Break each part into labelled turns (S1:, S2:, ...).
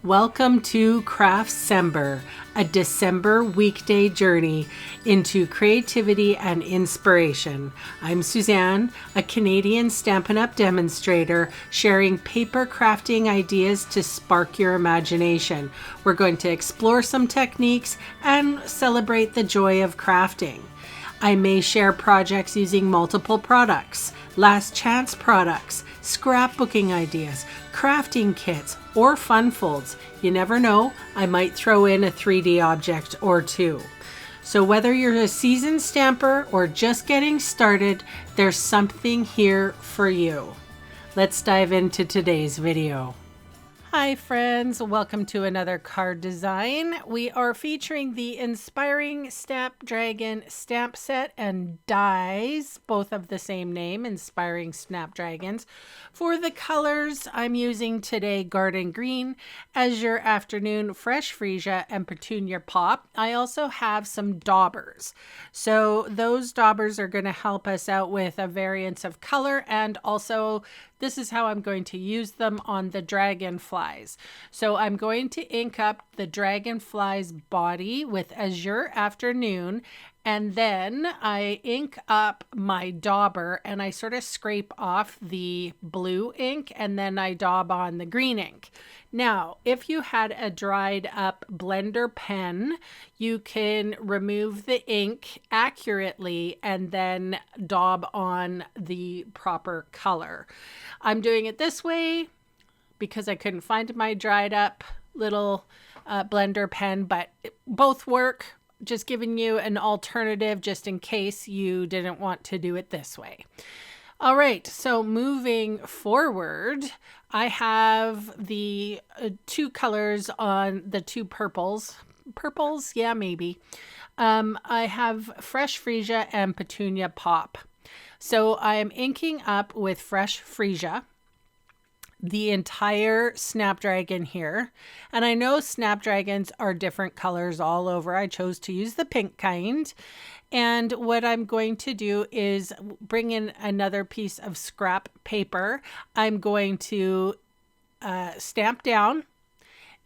S1: Welcome to Craftsember, a December weekday journey into creativity and inspiration. I'm Suzanne, a Canadian Stampin' Up! Demonstrator, sharing paper crafting ideas to spark your imagination. We're going to explore some techniques and celebrate the joy of crafting. I may share projects using multiple products, last chance products, scrapbooking ideas, crafting kits, or fun folds. You never know, I might throw in a 3D object or two. So whether you're a seasoned stamper or just getting started, there's something here for you. Let's dive into today's video. Hi friends, welcome to another card design. We are featuring the Inspiring Snapdragon stamp set and dies, both of the same name, Inspiring Snapdragons. For the colors, I'm using today Garden Green, Azure Afternoon, Fresh Freesia, and Petunia Pop. I also have some daubers. So those daubers are going to help us out with a variance of color, and also this is how I'm going to use them on the dragonflies. So I'm going to ink up the dragonfly's body with Azure Afternoon, and then I ink up my dauber and I sort of scrape off the blue ink and then I daub on the green ink. Now, if you had a dried up blender pen, you can remove the ink accurately and then daub on the proper color. I'm doing it this way because I couldn't find my dried up little blender pen, but both work. Just giving you an alternative just in case you didn't want to do it this way. All right, so moving forward, I have the two colors on the two purples. Purples? Yeah, maybe. I have Fresh Freesia and Petunia Pop. So I am inking up with Fresh Freesia the entire Snapdragon here. And I know Snapdragons are different colors all over. I chose to use the pink kind. And what I'm going to do is bring in another piece of scrap paper. I'm going to stamp down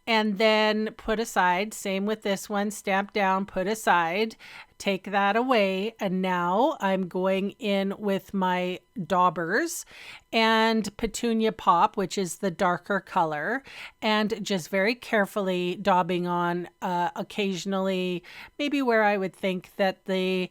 S1: and then put aside. Same with this one, stamp down, put aside, take that away. And now I'm going in with my daubers and Petunia Pop, which is the darker color, and just very carefully daubing on occasionally, maybe where I would think that the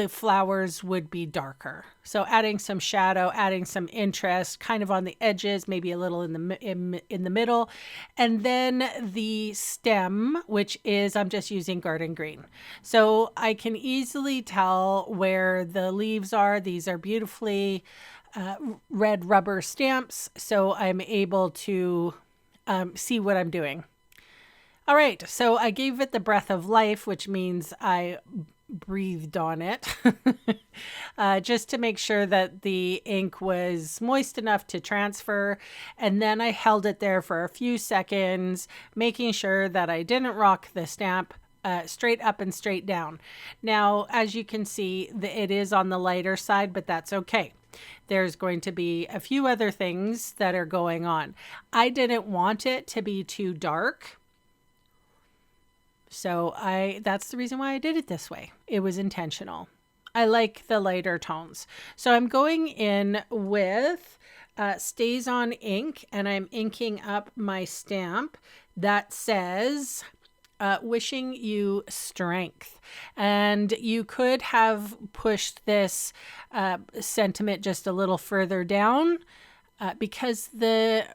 S1: flowers would be darker. So adding some shadow, adding some interest, kind of on the edges, maybe a little in the middle. And then the stem, which is, I'm just using Garden Green. So I can easily tell where the leaves are. These are beautifully red rubber stamps. So I'm able to see what I'm doing. All right, so I gave it the breath of life, which means I breathed on it just to make sure that the ink was moist enough to transfer. And then I held it there for a few seconds, making sure that I didn't rock the stamp straight up and straight down. Now, as you can see, it is on the lighter side, but that's okay. There's going to be a few other things that are going on. I didn't want it to be too dark. So that's the reason why I did it this way. It was intentional. I like the lighter tones. So I'm going in with Stays On ink, and I'm inking up my stamp that says, wishing you strength. And you could have pushed this sentiment just a little further down because the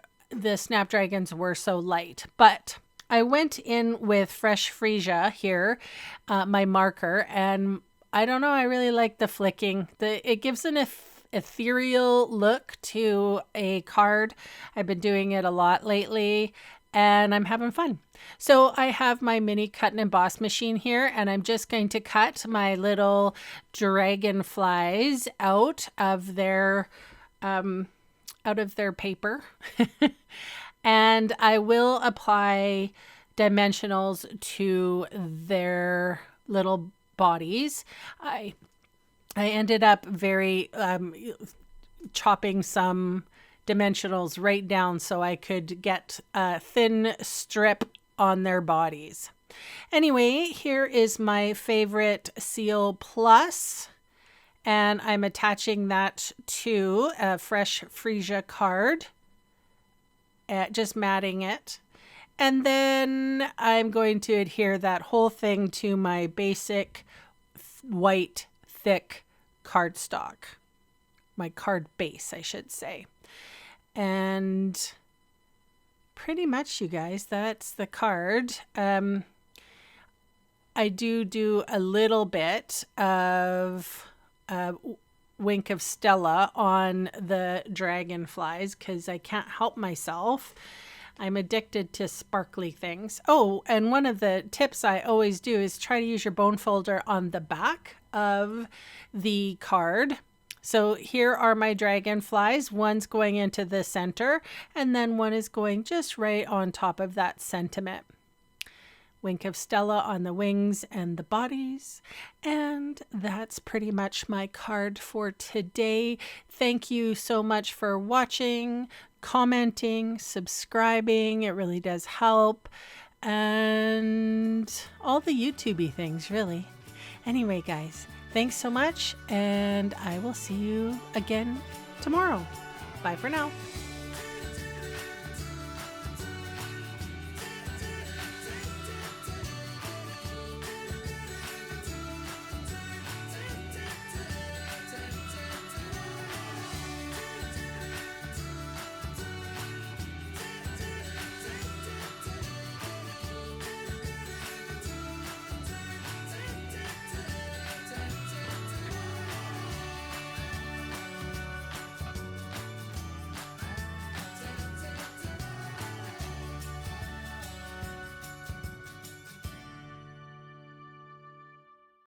S1: Snapdragons were so light. But I went in with Fresh Freesia here, my marker, and I don't know, I really like the flicking. It gives an ethereal look to a card. I've been doing it a lot lately, and I'm having fun. So I have my mini cut and emboss machine here, and I'm just going to cut my little dragonflies out of their paper. And I will apply dimensionals to their little bodies. I ended up chopping some dimensionals right down so I could get a thin strip on their bodies. Anyway, here is my favorite Seal Plus, and I'm attaching that to a fresh freesia card, just matting it. And then I'm going to adhere that whole thing to my basic white thick cardstock. My card base, I should say. And pretty much, you guys, that's the card. I do a little bit of Wink of Stella on the dragonflies because I can't help myself. I'm addicted to sparkly things. Oh, and one of the tips I always do is try to use your bone folder on the back of the card. So here are my dragonflies. One's going into the center, and then one is going just right on top of that sentiment. Wink of Stella on the wings and the bodies. And that's pretty much my card for today. Thank you so much for watching, commenting, subscribing. It really does help. And all the YouTubey things, really. Anyway, guys, thanks so much, and I will see you again tomorrow. Bye for now.